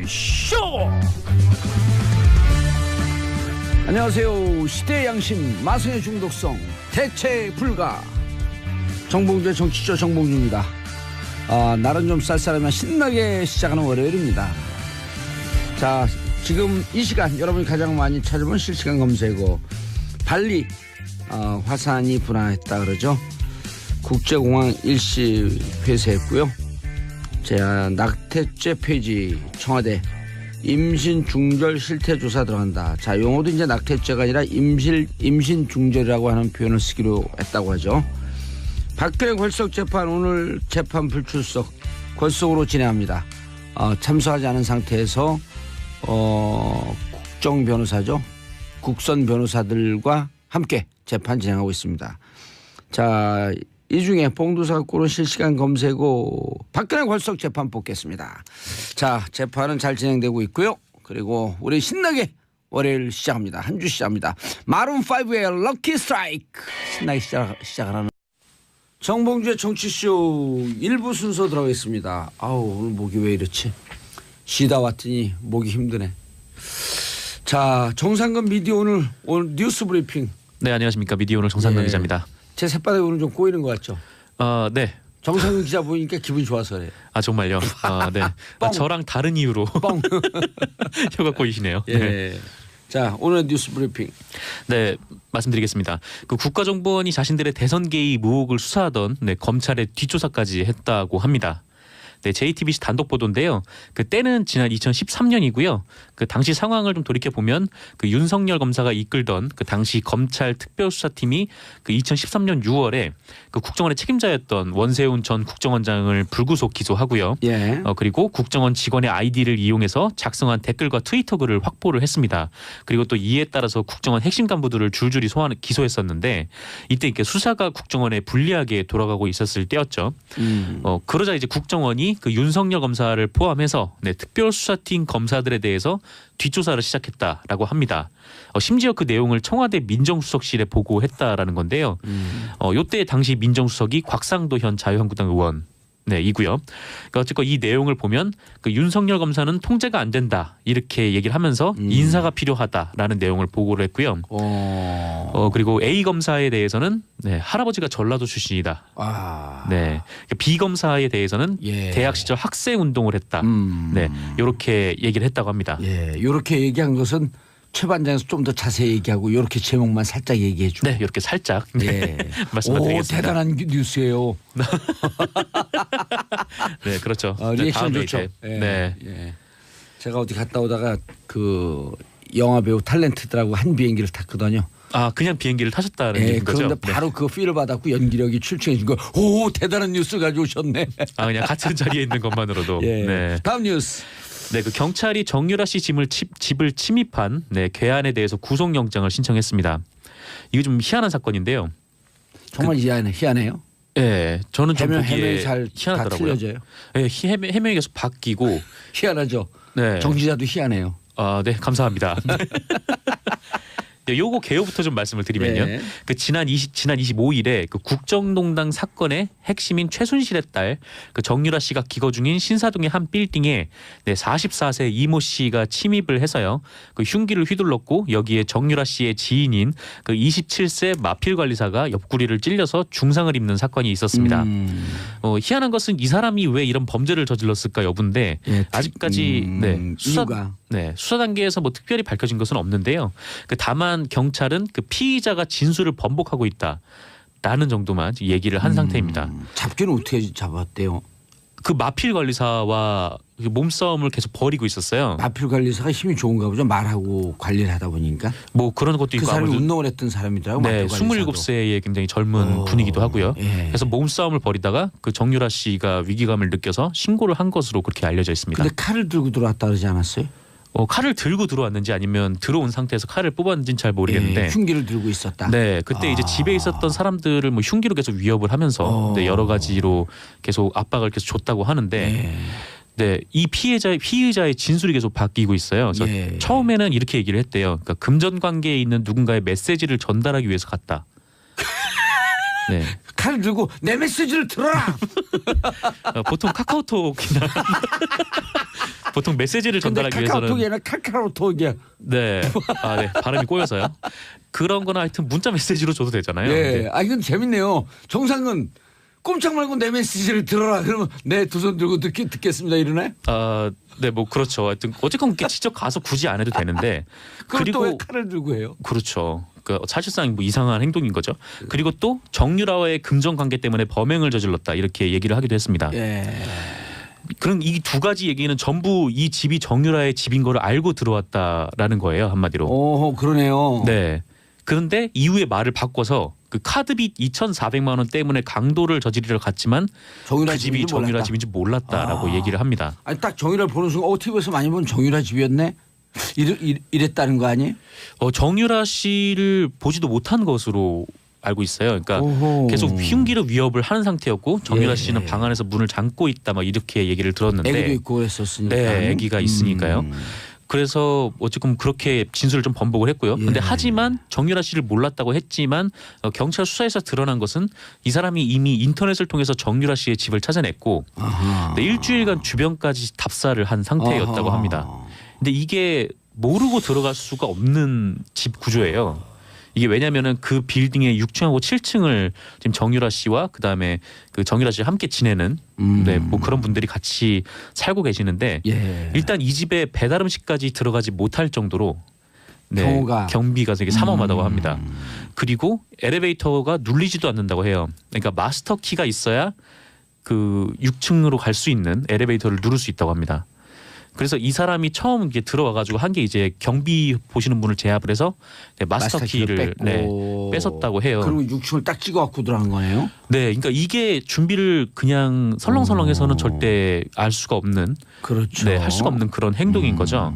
쇼. 안녕하세요. 시대의 양심, 마성의 중독성, 대체 불가. 정봉주의 정치쇼 정봉주입니다. 날은 좀 쌀쌀하면 신나게 시작하는 월요일입니다. 자, 지금 이 시간 여러분이 가장 많이 찾아본 실시간 검색어 발리 화산이 분화했다 그러죠. 국제공항 일시 폐쇄했고요. 자, 낙태죄 폐지 청와대 임신 중절 실태 조사 들어간다. 자, 용어도 이제 낙태죄가 아니라 임신 중절이라고 하는 표현을 쓰기로 했다고 하죠. 박근혜 궐석 재판 오늘 재판 불출석 궐석으로 진행합니다. 참석하지 않은 상태에서 국정 변호사죠. 국선 변호사들과 함께 재판 진행하고 있습니다. 자, 이 중에 봉두사고로 실시간 검색어 박근혜 궐석 재판 뽑겠습니다. 자, 재판은 잘 진행되고 있고요. 그리고 우리 신나게 월요일 시작합니다. 한 주 시작합니다. 마룬5의 럭키 스트라이크 신나게 시작하는 정봉주의 정치쇼 1부 순서 들어가겠습니다. 오늘 목이 왜 이렇지? 쉬다 왔더니 목이 힘드네. 자, 정상근 미디어 오늘 뉴스 브리핑. 네, 안녕하십니까. 미디어 오늘 정상근 기자입니다. 제 새바닥이 오늘 좀 꼬이는 것 같죠? 네. 정상근 기자 보니까 기분이 좋아서 그래요. 정말요? 네. 저랑 다른 이유로 뻥. 혀가 꼬이시네요. 예. 네. 자, 오늘 뉴스 브리핑. 네, 말씀드리겠습니다. 그 국가정보원이 자신들의 대선 개입 의혹을 수사하던 검찰의 뒷조사까지 했다고 합니다. 네, JTBC 단독 보도인데요. 그 때는 지난 2013년이고요. 그 당시 상황을 좀 돌이켜 보면 그 윤석열 검사가 이끌던 그 당시 검찰 특별수사팀이 그 2013년 6월에 그 국정원의 책임자였던 원세훈 전 국정원장을 불구속 기소하고요. 예. 그리고 국정원 직원의 아이디를 이용해서 작성한 댓글과 트위터 글을 확보를 했습니다. 그리고 또 이에 따라서 국정원 핵심 간부들을 줄줄이 기소했었는데 이때 이렇게 수사가 국정원에 불리하게 돌아가고 있었을 때였죠. 그러자 이제 국정원이 그 윤석열 검사를 포함해서 특별수사팀 검사들에 대해서 뒷조사를 시작했다라고 합니다. 심지어 그 내용을 청와대 민정수석실에 보고했다라는 건데요. 요때 당시 민정수석이 곽상도 현 자유한국당 의원 이고요. 그러니까 어쨌건 이 내용을 보면 그 윤석열 검사는 통제가 안 된다 이렇게 얘기를 하면서 인사가 필요하다라는 내용을 보고를 했고요. 그리고 A 검사에 대해서는 할아버지가 전라도 출신이다. 네, B 검사에 대해서는 대학 시절 학생 운동을 했다. 이렇게 얘기를 했다고 합니다. 이렇게 얘기한 것은 최 반장에서 좀 더 자세히 얘기하고 이렇게 제목만 살짝 얘기해 주고. 네, 이렇게 살짝 말씀드리겠습니다. 대단한 뉴스예요. 네, 그렇죠. 리액션 좋죠. 네. 제가 어디 갔다 오다가 그 영화 배우 탤런트들하고 한 비행기를 탔거든요. 그냥 비행기를 타셨다는 얘기인 거죠? 그런데 바로 그 필을 받았고 연기력이 출중해 준 거. 대단한 뉴스 가져오셨네. 그냥 같은 자리에 있는 것만으로도. 네. 다음 뉴스. 네, 그 경찰이 정유라 씨 집을 침입한 괴한에 대해서 구속영장을 신청했습니다. 이게 좀 희한한 사건인데요. 정말 희한해요. 네, 저는 좀 보기에 잘 희한하더라고요. 틀려져요. 네, 해명이 계속 바뀌고 희한하죠. 네, 정지자도 희한해요. 네, 감사합니다. 네, 요거 개요부터 좀 말씀을 드리면요. 그 지난 25일에 그 국정농단 사건의 핵심인 최순실의 딸 그 정유라 씨가 기거 중인 신사동의 한 빌딩에 44세 이모 씨가 침입을 해서요. 그 흉기를 휘둘렀고 여기에 정유라 씨의 지인인 그 27세 마필 관리사가 옆구리를 찔려서 중상을 입는 사건이 있었습니다. 희한한 것은 이 사람이 왜 이런 범죄를 저질렀을까 여부인데 아직까지 수사 단계에서 뭐 특별히 밝혀진 것은 없는데요. 다만 경찰은 그 피의자가 진술을 번복하고 있다라는 정도만 얘기를 한 상태입니다. 잡기는 어떻게 잡았대요? 그 마필 관리사와 몸싸움을 계속 벌이고 있었어요. 마필 관리사가 힘이 좋은가 보죠. 말하고 관리를 하다 보니까. 뭐 그런 것도 있고. 그 사람이 운동을 했던 사람이더라고. 네, 27세의 굉장히 젊은 분이기도 하고요. 그래서 몸싸움을 벌이다가 그 정유라 씨가 위기감을 느껴서 신고를 한 것으로 그렇게 알려져 있습니다. 근데 칼을 들고 들어왔다 그러지 않았어요? 칼을 들고 들어왔는지 아니면 들어온 상태에서 칼을 뽑았는지는 잘 모르겠는데 흉기를 들고 있었다. 네, 그때 이제 집에 있었던 사람들을 뭐 흉기로 계속 위협을 하면서 여러 가지로 계속 압박을 계속 줬다고 하는데 이 피의자의 진술이 계속 바뀌고 있어요. 그래서 처음에는 이렇게 얘기를 했대요. 그러니까 금전 관계에 있는 누군가의 메시지를 전달하기 위해서 갔다. 네. 칼을 들고 내 메시지를 들어라. 보통 카카오톡이나 보통 메시지를 근데 전달하기 위해서는 카카오톡이 아니라 카카오톡이야. 네, 네 발음이 꼬여서요. 그런 거나 하여튼 문자 메시지로 줘도 되잖아요. 예. 아 이건 재밌네요. 정상은 꼼짝 말고 내 메시지를 들어라. 그러면 네 두 손 들고 듣겠습니다 이러네. 네, 뭐 그렇죠. 하여튼 어쨌건 그렇게 직접 가서 굳이 안 해도 되는데 그리고 또 왜 칼을 들고 해요? 그렇죠. 그 사실상 뭐 이상한 행동인 거죠. 그리고 또 정유라와의 금전 관계 때문에 범행을 저질렀다 이렇게 얘기를 하기도 했습니다. 예. 그럼 이 두 가지 얘기는 전부 이 집이 정유라의 집인 거를 알고 들어왔다라는 거예요 한마디로. 오 그러네요. 네. 그런데 이후에 말을 바꿔서 그 카드빚 2,400만 원 때문에 강도를 저지르러 갔지만 정유라 그 집이 정유라 집인지 몰랐다라고 얘기를 합니다. 아니 딱 정유라를 보는 순간 TV에서 많이 본 정유라 집이었네. 이랬다는 거 아니에요? 정유라 씨를 보지도 못한 것으로 알고 있어요. 그러니까 오호. 계속 흉기로 위협을 하는 상태였고 정유라 예. 씨는 방 안에서 문을 잠고 있다 막 이렇게 얘기를 들었는데 애기도 있고 그랬었으니까. 네, 애기가 있으니까요. 그래서 어쨌든 그렇게 진술을 좀 번복을 했고요. 예. 근데 하지만 정유라 씨를 몰랐다고 했지만 경찰 수사에서 드러난 것은 이 사람이 이미 인터넷을 통해서 정유라 씨의 집을 찾아냈고 네, 일주일간 주변까지 답사를 한 상태였다고 아하. 합니다. 근데 이게 모르고 들어갈 수가 없는 집 구조예요. 이게 왜냐면은 그 빌딩의 6층하고 7층을 지금 정유라 씨와 그다음에 그 정유라 씨와 함께 지내는 네, 뭐 그런 분들이 같이 살고 계시는데 예. 일단 이 집에 배달 음식까지 들어가지 못할 정도로 네, 경호가. 경비가 되게 삼엄하다고 합니다. 그리고 엘리베이터가 눌리지도 않는다고 해요. 그러니까 마스터 키가 있어야 그 6층으로 갈 수 있는 엘리베이터를 누를 수 있다고 합니다. 그래서 이 사람이 처음 이게 들어와가지고 한 게 이제 경비 보시는 분을 제압을 해서 네, 마스터 키를 네, 뺏었다고 해요. 그리고 6층을 딱 찍어갖고 들어간 거네요. 네, 그러니까 이게 준비를 그냥 설렁설렁해서는 절대 알 수가 없는, 그렇죠. 네, 할 수가 없는 그런 행동인 거죠.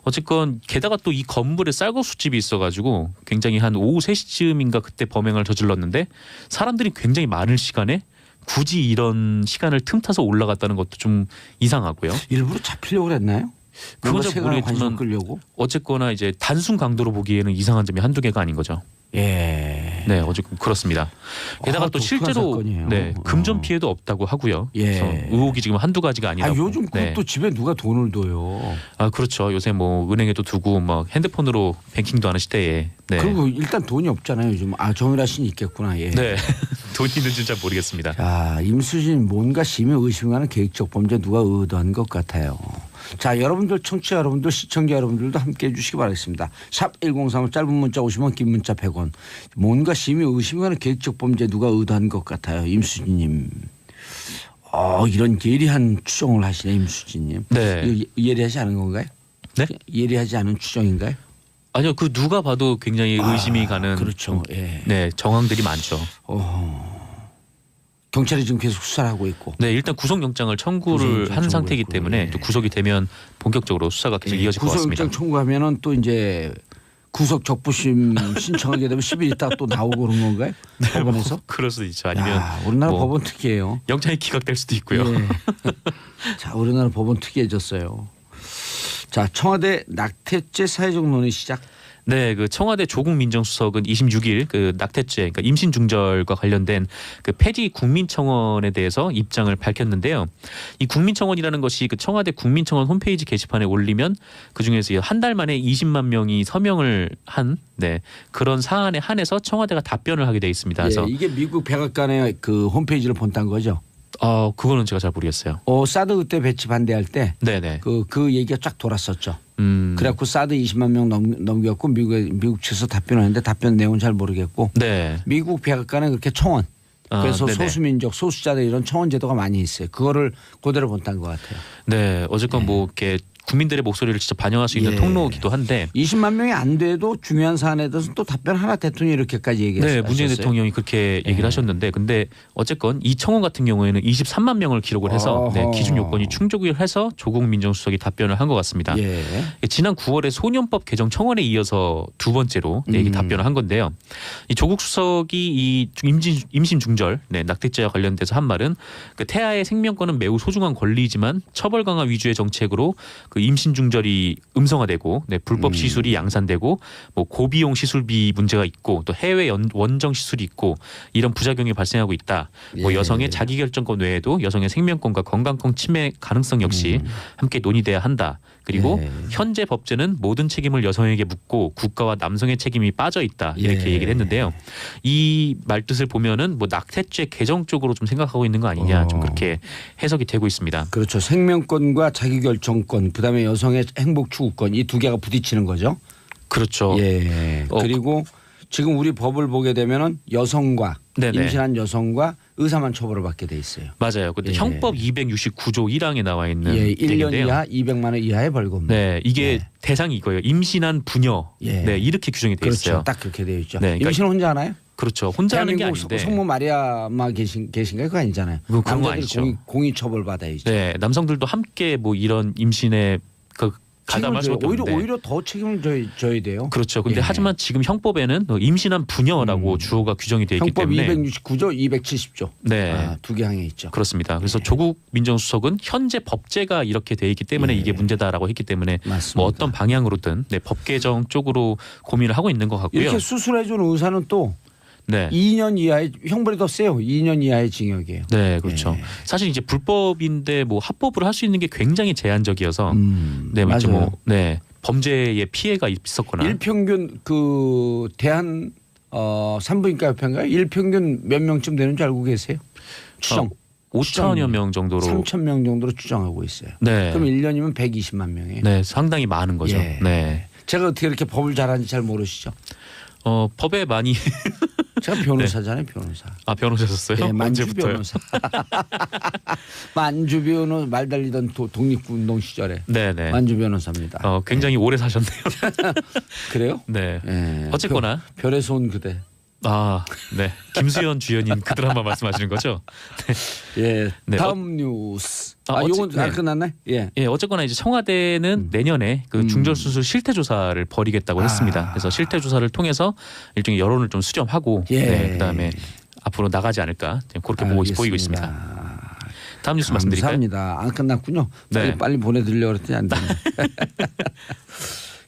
어쨌건 게다가 또 이 건물에 쌀국수집이 있어가지고 굉장히 한 오후 3시쯤인가 그때 범행을 저질렀는데 사람들이 굉장히 많을 시간에 굳이 이런 시간을 틈타서 올라갔다는 것도 좀 이상하고요. 일부러 잡히려고 그랬나요? 그건 잘 관심 모르겠지만 끌려고. 어쨌거나 이제 단순 강도로 보기에는 이상한 점이 한두 개가 아닌 거죠. 예. 네, 어쨌든 그렇습니다. 게다가 또 독특한 실제로 사건이에요. 네, 금전 피해도 없다고 하고요. 예. 그래서 의혹이 지금 한두 가지가 아 아니라고. 요즘 네. 그것도 집에 누가 돈을 둬요. 아 그렇죠. 요새 뭐 은행에도 두고 막 핸드폰으로 뱅킹도 하는 시대에. 네. 그리고 일단 돈이 없잖아요. 요즘 정유라 씨는 있겠구나. 예. 네. 돈이 있는지는 잘 모르겠습니다. 자, 임수진 뭔가 심히 의심하는 계획적 범죄 누가 의도한 것 같아요. 자, 여러분들 청취자 여러분들 시청자 여러분들도 함께 해주시기 바라겠습니다. 샵 1035 짧은 문자 50원 긴 문자 100원. 뭔가 심히 의심하는 계획적 범죄 누가 의도한 것 같아요. 임수진님. 이런 예리한 추정을 하시네 임수진님. 네. 이거 예리하지 않은 건가요? 네? 예리하지 않은 추정인가요? 아니요, 그 누가 봐도 굉장히 의심이 가는 그렇죠. 예. 네 정황들이 많죠. 경찰이 지금 계속 수사를 하고 있고. 네, 일단 구속영장을 청구를 구속영장 한 상태이기 청구했고, 때문에 예. 또 구속이 되면 본격적으로 수사가 계속 이어질 것 같습니다. 구속영장 청구하면은 또 이제 구속 적부심 신청하게 되면 10일 있다가 또 나오고 그런 건가요? 법원에서? 그럴 수도 있죠. 아니면 야, 우리나라 뭐 법원 특이해요. 영장이 기각될 수도 있고요. 예. 자, 우리나라 법원 특이해졌어요. 자, 청와대 낙태죄 사회적 논의 시작. 네, 그 청와대 조국 민정수석은 26일 그 낙태죄, 그러니까 임신 중절과 관련된 그 폐지 국민청원에 대해서 입장을 밝혔는데요. 이 국민청원이라는 것이 그 청와대 국민청원 홈페이지 게시판에 올리면 그 중에서 한 달 만에 20만 명이 서명을 한 네, 그런 사안에 한해서 청와대가 답변을 하게 돼 있습니다. 그래서 이게 미국 백악관의 그 홈페이지를 본다는 거죠. 그거는 제가 잘 모르겠어요. 사드 그때 배치 반대할 때 네네. 그 얘기가 쫙 돌았었죠. 음. 그래갖고 사드 20만 명 넘겨갖고 미국 측에서 답변하는데 답변 내용은 잘 모르겠고 네. 미국 백악관에 그렇게 청원 그래서 네네. 소수민족 소수자들 이런 청원 제도가 많이 있어요. 그거를 그대로 본다는 것 같아요. 네, 어쨌건 뭐 이렇게 국민들의 목소리를 진짜 반영할 수 있는 예. 통로이기도 한데 20만 명이 안 돼도 중요한 사안에 대해서 또 답변 하나 대통령이 이렇게까지 얘기했어요. 네, 문재인 대통령이 그렇게 얘기를 하셨는데 근데 어쨌건 이 청원 같은 경우에는 23만 명을 기록을 해서 네, 기준 요건이 충족을 해서 조국 민정수석이 답변을 한 것 같습니다. 예. 지난 9월에 소년법 개정 청원에 이어서 두 번째로 네, 이 답변을 한 건데요. 이 조국 수석이 이 임신 중절 네, 낙태죄와 관련돼서 한 말은 그 태아의 생명권은 매우 소중한 권리이지만 처벌 강화 위주의 정책으로 그 그 임신 중절이 음성화되고 네, 불법 시술이 양산되고 뭐 고비용 시술비 문제가 있고 또 해외 원정 시술이 있고 이런 부작용이 발생하고 있다. 뭐 예. 여성의 자기결정권 외에도 여성의 생명권과 건강권 침해 가능성 역시 함께 논의돼야 한다. 그리고 예. 현재 법제는 모든 책임을 여성에게 묻고 국가와 남성의 책임이 빠져 있다 이렇게 예. 얘기를 했는데요. 이 말뜻을 보면은 뭐 낙태죄 개정 쪽으로 좀 생각하고 있는 거 아니냐 좀 그렇게 해석이 되고 있습니다. 그렇죠. 생명권과 자기결정권, 그다음에 여성의 행복 추구권 이 두 개가 부딪히는 거죠. 그렇죠. 예. 그리고 지금 우리 법을 보게 되면은 여성과 네네. 임신한 여성과 의사만 처벌을 받게 돼 있어요. 맞아요. 근데 예. 형법 269조 1항에 나와 있는 예, 1년 얘기인데요. 이하 200만 원 이하의 벌금. 네, 이게 네. 대상이 이거예요. 임신한 부녀. 예. 네, 이렇게 규정이 돼 그렇죠. 있어요. 딱 그렇게 되어 있죠. 네, 그러니까 임신 혼자 하나요? 그렇죠. 혼자 하는 게 대한민국 아닌데. 성모 마리아만 계신가요? 그거 아니잖아요. 그건 그런 거 남자들이 아니죠. 공익 처벌 받아야죠. 네, 남성들도 함께 뭐 이런 임신에 그 가담할 수밖에 없는데. 오히려 더 책임을 져야 돼요. 그렇죠. 근데 예. 하지만 지금 형법에는 임신한 부녀라고 주어가 규정이 되어 있기 형법 때문에 269조, 270조. 네. 두 개 항에 있죠. 그렇습니다. 그래서 조국 민정수석은 현재 법제가 이렇게 돼 있기 때문에 예. 이게 문제다라고 했기 때문에 맞습니다. 뭐 어떤 방향으로든 네, 법 개정 쪽으로 고민을 하고 있는 것 같고요. 이렇게 수술해 주는 의사는 또 네. 2년 이하의 형벌이 더 세요. 2년 이하의 징역이에요. 네, 그렇죠. 예. 사실 이제 불법인데 뭐 합법으로 할 수 있는 게 굉장히 제한적이어서 네, 맞아요. 뭐 네, 범죄의 피해가 있었거나 일평균 그 대한 산부인과 협회인가요? 일평균 몇 명쯤 되는 줄 알고 계세요? 추정. 5천여 명 정도로 3천 명 정도로 추정하고 있어요. 네. 그럼 1년이면 120만 명이에요. 네, 상당히 많은 거죠. 예. 네. 제가 어떻게 이렇게 법을 잘하는지 잘 모르시죠? 법에 많이 제가 변호사잖아요, 변호사. 변호사셨어요? 네, 만주 언제부터요? 변호사. 만주 변호 말 달리던 독립운동 시절에 네, 네. 만주 변호사입니다. 굉장히 오래 사셨네요. 그래요? 네. 예. 어쨌거나 별에서 온 그대. 네. 김수현 주연인 그 드라마 말씀하시는 거죠? 예. 네, 다음 뉴스. 아, 요건 네. 끝났나요? 예. 예, 어쨌거나 이제 청와대는 내년에 그 중절 수술 실태 조사를 벌이겠다고 했습니다. 그래서 실태 조사를 통해서 일종의 여론을 좀 수렴하고 예. 네, 그다음에 앞으로 나가지 않을까 그렇게 보이고 있습니다. 다음 뉴스 말씀드릴까요? 감사합니다. 안 끝났군요. 네. 빨리 보내드리려고 그랬더니 안 되네.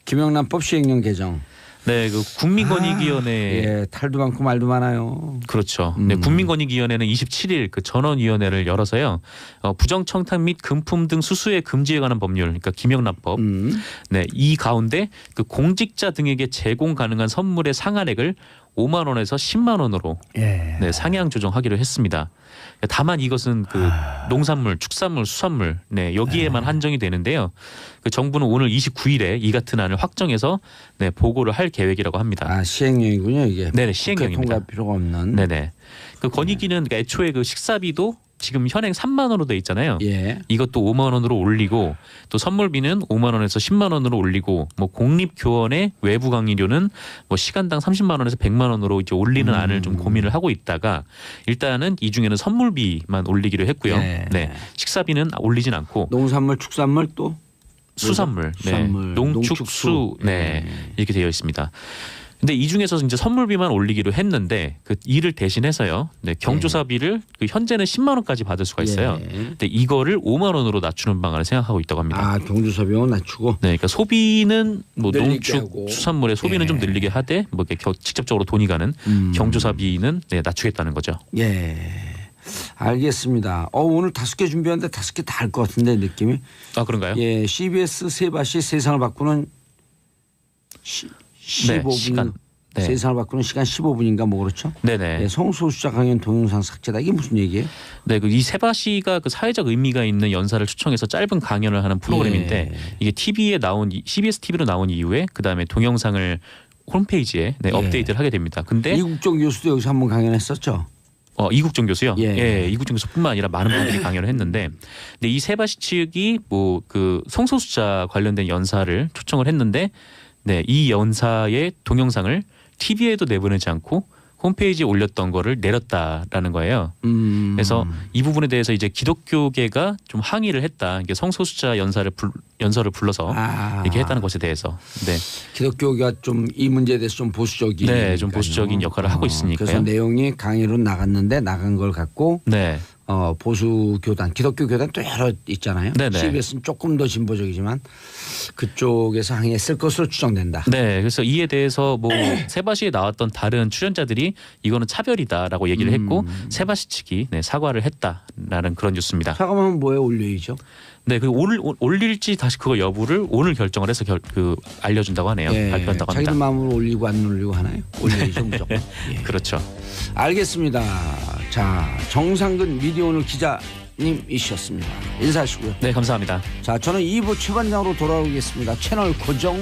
김영란법 시행령 개정. 네, 그 국민권익위원회 예, 탈도 많고 말도 많아요. 그렇죠. 네, 국민권익위원회는 27일 그 전원위원회를 열어서요. 부정청탁 및 금품 등 수수의 금지에 관한 법률, 그러니까 김영란법. 네, 이 가운데 그 공직자 등에게 제공 가능한 선물의 상한액을 5만 원에서 10만 원으로 예. 네, 상향 조정하기로 했습니다. 다만 이것은 그 농산물, 축산물, 수산물 네, 여기에만 한정이 되는데요. 그 정부는 오늘 29일에 이 같은 안을 확정해서 네, 보고를 할 계획이라고 합니다. 아, 시행령이군요, 이게. 네네, 시행령입니다. 통과할 필요가 없는. 네네. 그 권익위는 그러니까 애초에 그 식사비도 지금 현행 3만 원으로 돼 있잖아요. 예. 이것도 5만 원으로 올리고 또 선물비는 5만 원에서 10만 원으로 올리고 뭐 공립교원의 외부 강의료는 뭐 시간당 30만 원에서 100만 원으로 이제 올리는 안을 좀 고민을 하고 있다가 일단은 이 중에는 선물비만 올리기로 했고요. 예. 네. 식사비는 올리진 않고 농산물, 축산물 또 수산물, 수산물, 네. 농축수, 네. 이렇게 되어 있습니다. 근데 이 중에서 이제 선물비만 올리기로 했는데 그 이를 대신해서요. 네, 경조사비를 그 현재는 10만 원까지 받을 수가 있어요. 예. 근데 이거를 5만 원으로 낮추는 방안을 생각하고 있다고 합니다. 아, 경주사 비용은 낮추고. 네, 그러니까 소비는 뭐 늘리게 농축 하고. 수산물의 소비는 예. 좀 늘리게 하되 뭐 이렇게 직접적으로 돈이 가는 경조사비는 네, 낮추겠다는 거죠. 예. 알겠습니다. 오늘 5개 준비하는데 5개 다 할 것 같은데 느낌이. 아 그런가요? 예, CBS 세바시 세상을 바꾸는 15분 시간. 네. 세상을 바꾸는 시간 15분인가 뭐 그렇죠? 네네. 예, 성소수자 강연 동영상 삭제다. 이게 무슨 얘기예요? 네, 그 이 세바시가 그 사회적 의미가 있는 연사를 초청해서 짧은 강연을 하는 프로그램인데 예. 이게 TV에 나온 CBS TV로 나온 이후에 그 다음에 동영상을 홈페이지에 네, 예. 업데이트를 하게 됩니다. 근데 이국종 교수도 여기서 한번 강연했었죠. 이국종 교수요. 예. 예, 이국종 교수뿐만 아니라 많은 분들이 강연을 했는데, 근데 이 세바시 측이 뭐 그 성소수자 관련된 연사를 초청을 했는데, 네, 이 연사의 동영상을 TV에도 내보내지 않고 홈페이지에 올렸던 거를 내렸다라는 거예요. 그래서 이 부분에 대해서 이제 기독교계가 좀 항의를 했다. 이게 성소수자 연설을 불러서 이렇게 했다는 것에 대해서. 네. 기독교가 좀 이 문제에 대해서 좀 보수적인. 네, 좀 보수적인 역할을 하고 있으니까요. 그래서 내용이 강의로 나갔는데 나간 걸 갖고 네. 보수 교단, 기독교 교단 또 여러 있잖아요. 네네. CBS는 조금 더 진보적이지만 그쪽에서 항의했을 것으로 추정된다. 네, 그래서 이에 대해서 뭐 세바시에 나왔던 다른 출연자들이 이거는 차별이다라고 얘기를 했고 세바시 측이 사과를 했다라는 그런 뉴스입니다. 사과하면 뭐에 올려야죠? 네, 그 오늘 올릴지 다시 그거 여부를 오늘 결정을 해서 알려준다고 하네요. 예, 발표한다고 합니다. 자기들 마음으로 올리고 안 올리고 하나요? 올려야죠 무조건. 예. 그렇죠. 알겠습니다. 자, 정상근 미디어오늘 기자님이셨습니다. 인사하시고요. 네, 감사합니다. 자, 저는 2부 최반장으로 돌아오겠습니다. 채널 고정.